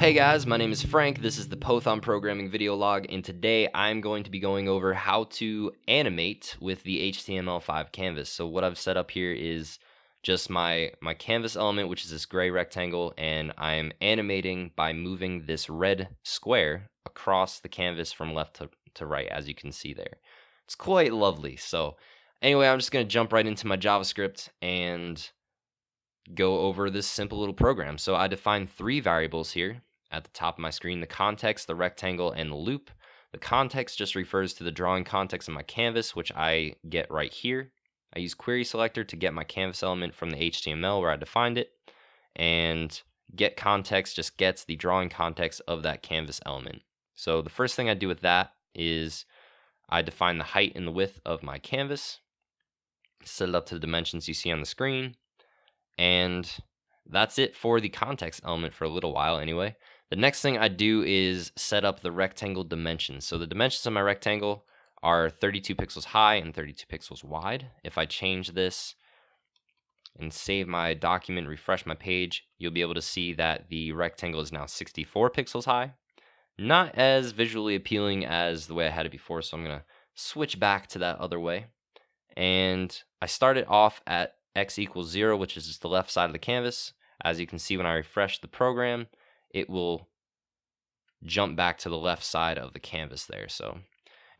Hey guys, my name is Frank. This is the Python programming video log, and today I'm going to be going over how to animate with the HTML5 canvas. So what I've set up here is just my canvas element, which is this gray rectangle, and I'm animating by moving this red square across the canvas from left to right, as you can see there. It's quite lovely. So anyway, I'm just going to jump right into my JavaScript and go over this simple little program. So I define three variables here at the top of my screen: the context, the rectangle, and the loop. The context just refers to the drawing context of my canvas, which I get right here. I use query selector to get my canvas element from the HTML where I defined it, and get context just gets the drawing context of that canvas element. So the first thing I do with that is I define the height and the width of my canvas, set it up to the dimensions you see on the screen, and that's it for the context element for a little while anyway. The next thing I do is set up the rectangle dimensions. So the dimensions of my rectangle are 32 pixels high and 32 pixels wide. If I change this and save my document, refresh my page, you'll be able to see that the rectangle is now 64 pixels high. Not as visually appealing as the way I had it before, so I'm going to switch back to that other way. And I started off at x equals 0, which is just the left side of the canvas. As you can see, when I refresh the program, it will jump back to the left side of the canvas there. So,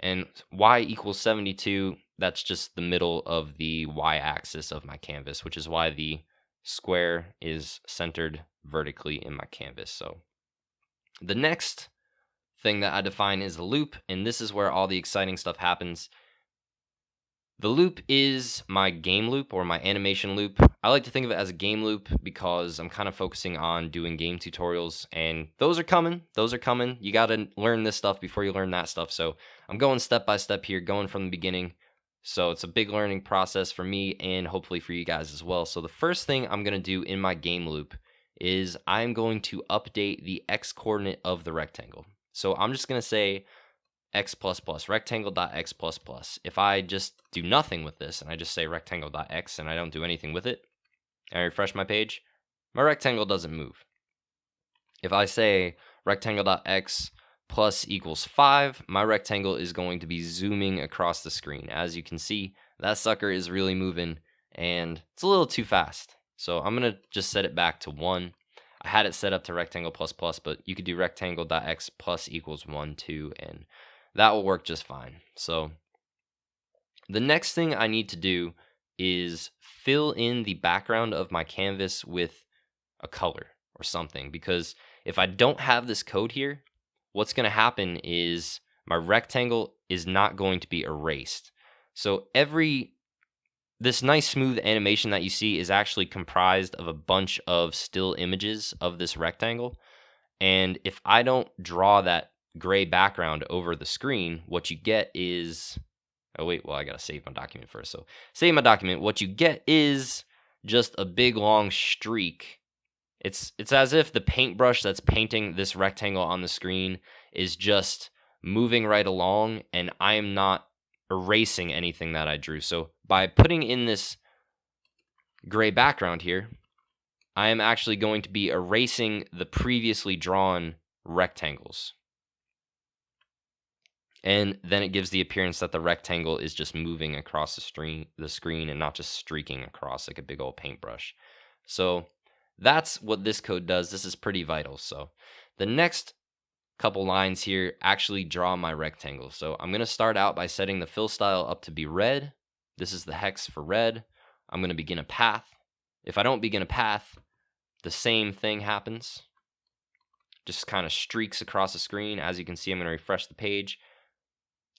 and y equals 72, that's just the middle of the y-axis of my canvas, which is why the square is centered vertically in my canvas. So the next thing that I define is the loop, and this is where all the exciting stuff happens. The loop is my game loop or my animation loop. I like to think of it as a game loop because I'm kind of focusing on doing game tutorials, and those are coming. You got to learn this stuff before you learn that stuff. So I'm going step by step here, going from the beginning. So it's a big learning process for me and hopefully for you guys as well. So the first thing I'm going to do in my game loop is I'm going to update the x coordinate of the rectangle. So I'm just going to say x plus plus, rectangle.x plus plus. If I just do nothing with this and I just say rectangle.x and I don't do anything with it, and I refresh my page, my rectangle doesn't move. If I say rectangle.x plus equals 5, my rectangle is going to be zooming across the screen. As you can see, that sucker is really moving and it's a little too fast. So I'm going to just set it back to 1. I had it set up to rectangle plus plus, but you could do rectangle.x plus equals 1, 2, and that will work just fine. So the next thing I need to do is fill in the background of my canvas with a color or something, because if I don't have this code here, what's going to happen is my rectangle is not going to be erased. So this nice smooth animation that you see is actually comprised of a bunch of still images of this rectangle. And if I don't draw that gray background over the screen, what you get is, oh wait, well I gotta save my document first. So save my document. What you get is just a big long streak. It's as if the paintbrush that's painting this rectangle on the screen is just moving right along, and I am not erasing anything that I drew. So by putting in this gray background here, I am actually going to be erasing the previously drawn rectangles. And then it gives the appearance that the rectangle is just moving across the screen and not just streaking across like a big old paintbrush. So that's what this code does. This is pretty vital. So the next couple lines here actually draw my rectangle. So I'm going to start out by setting the fill style up to be red. This is the hex for red. I'm going to begin a path. If I don't begin a path, the same thing happens. Just kind of streaks across the screen. As you can see, I'm going to refresh the page.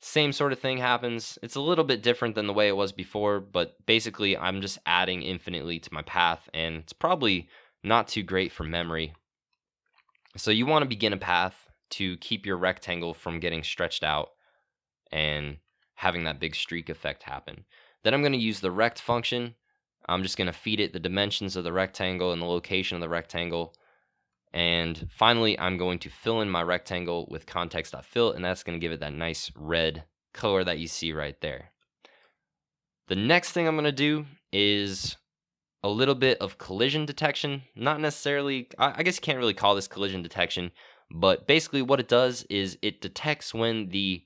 Same sort of thing happens. It's a little bit different than the way it was before, but basically I'm just adding infinitely to my path, and it's probably not too great for memory. So you want to begin a path to keep your rectangle from getting stretched out and having that big streak effect happen. Then I'm going to use the rect function. I'm just going to feed it the dimensions of the rectangle and the location of the rectangle. And finally, I'm going to fill in my rectangle with context.fill, and that's going to give it that nice red color that you see right there. The next thing I'm going to do is a little bit of collision detection. Not necessarily, I guess you can't really call this collision detection, but basically what it does is it detects when the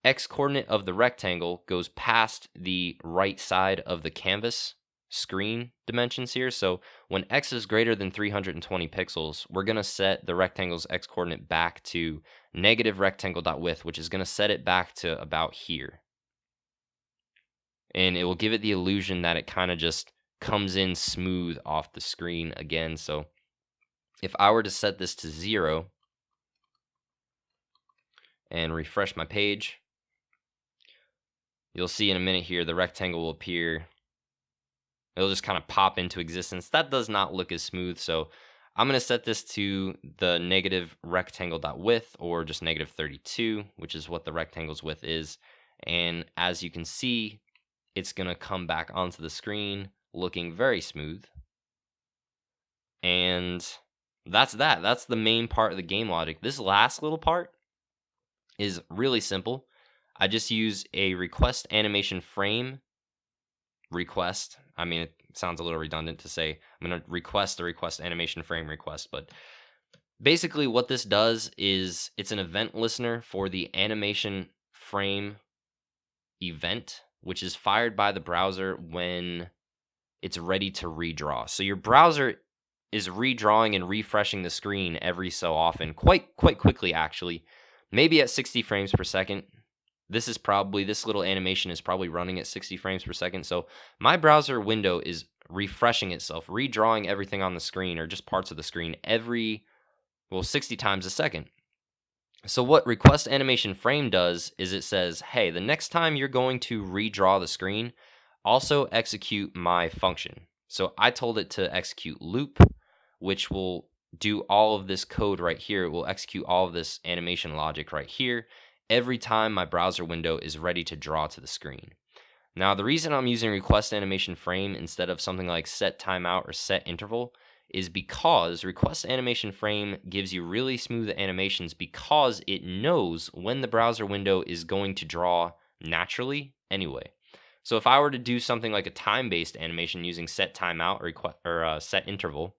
x-coordinate of the rectangle goes past the right side of the canvas screen dimensions here. So when x is greater than 320 pixels, we're going to set the rectangle's x-coordinate back to negative rectangle.width, which is going to set it back to about here. And it will give it the illusion that it kind of just comes in smooth off the screen again. So if I were to set this to 0 and refresh my page, you'll see in a minute here the rectangle will appear. It'll just kind of pop into existence. That does not look as smooth, so I'm going to set this to the negative rectangle.width, or just negative 32, which is what the rectangle's width is. And as you can see, it's going to come back onto the screen looking very smooth. And that's that. That's the main part of the game logic. This last little part is really simple. I just use a requestAnimationFrame request. I mean, it sounds a little redundant to say I'm going to request a requestAnimationFrame request, but basically what this does is it's an event listener for the animation frame event, which is fired by the browser when it's ready to redraw. So your browser is redrawing and refreshing the screen every so often, quite quickly actually, maybe at 60 frames per second. This little animation is probably running at 60 frames per second. So my browser window is refreshing itself, redrawing everything on the screen or just parts of the screen 60 times a second. So what requestAnimationFrame does is it says, hey, the next time you're going to redraw the screen, also execute my function. So I told it to execute loop, which will do all of this code right here. It will execute all of this animation logic right here every time my browser window is ready to draw to the screen. Now, the reason I'm using requestAnimationFrame instead of something like set timeout or set interval is because requestAnimationFrame gives you really smooth animations because it knows when the browser window is going to draw naturally anyway. So if I were to do something like a time-based animation using set timeout or set interval,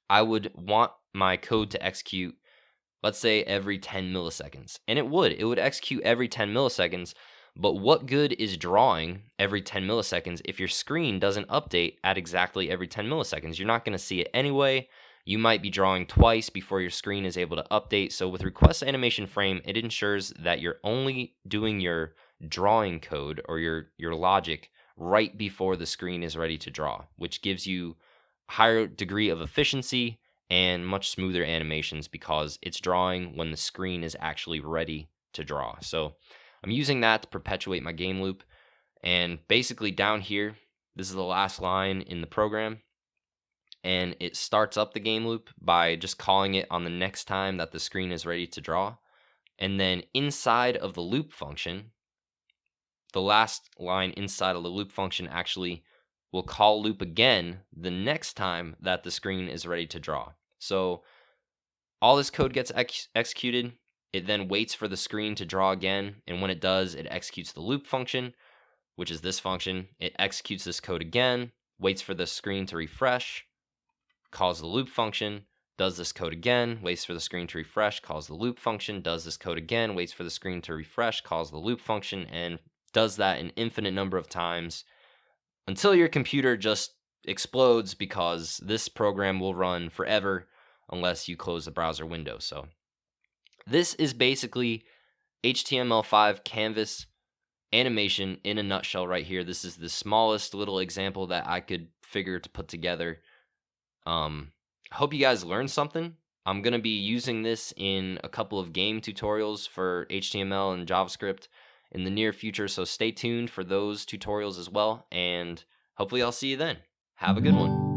I would want my code to execute, let's say, every 10 milliseconds. And it would execute every 10 milliseconds. But what good is drawing every 10 milliseconds if your screen doesn't update at exactly every 10 milliseconds? You're not going to see it anyway. You might be drawing twice before your screen is able to update. So with requestAnimationFrame, it ensures that you're only doing your drawing code or your logic right before the screen is ready to draw, which gives you a higher degree of efficiency and much smoother animations because it's drawing when the screen is actually ready to draw. So I'm using that to perpetuate my game loop. And basically down here, this is the last line in the program. And it starts up the game loop by just calling it on the next time that the screen is ready to draw. And then inside of the loop function, the last line inside of the loop function actually will call loop again the next time that the screen is ready to draw. So all this code gets executed. It then waits for the screen to draw again, and when it does, it executes the loop function, which is this function. It executes this code again, waits for the screen to refresh, calls the loop function, does this code again, waits for the screen to refresh, calls the loop function, does this code again, waits for the screen to refresh, calls the loop function, and does that an infinite number of times until your computer just explodes, because this program will run forever unless you close the browser window. So this is basically HTML5 canvas animation in a nutshell right here. This is the smallest little example that I could figure to put together. I hope you guys learned something. I'm going to be using this in a couple of game tutorials for HTML and JavaScript in the near future, so stay tuned for those tutorials as well, and hopefully I'll see you then. Have a good one.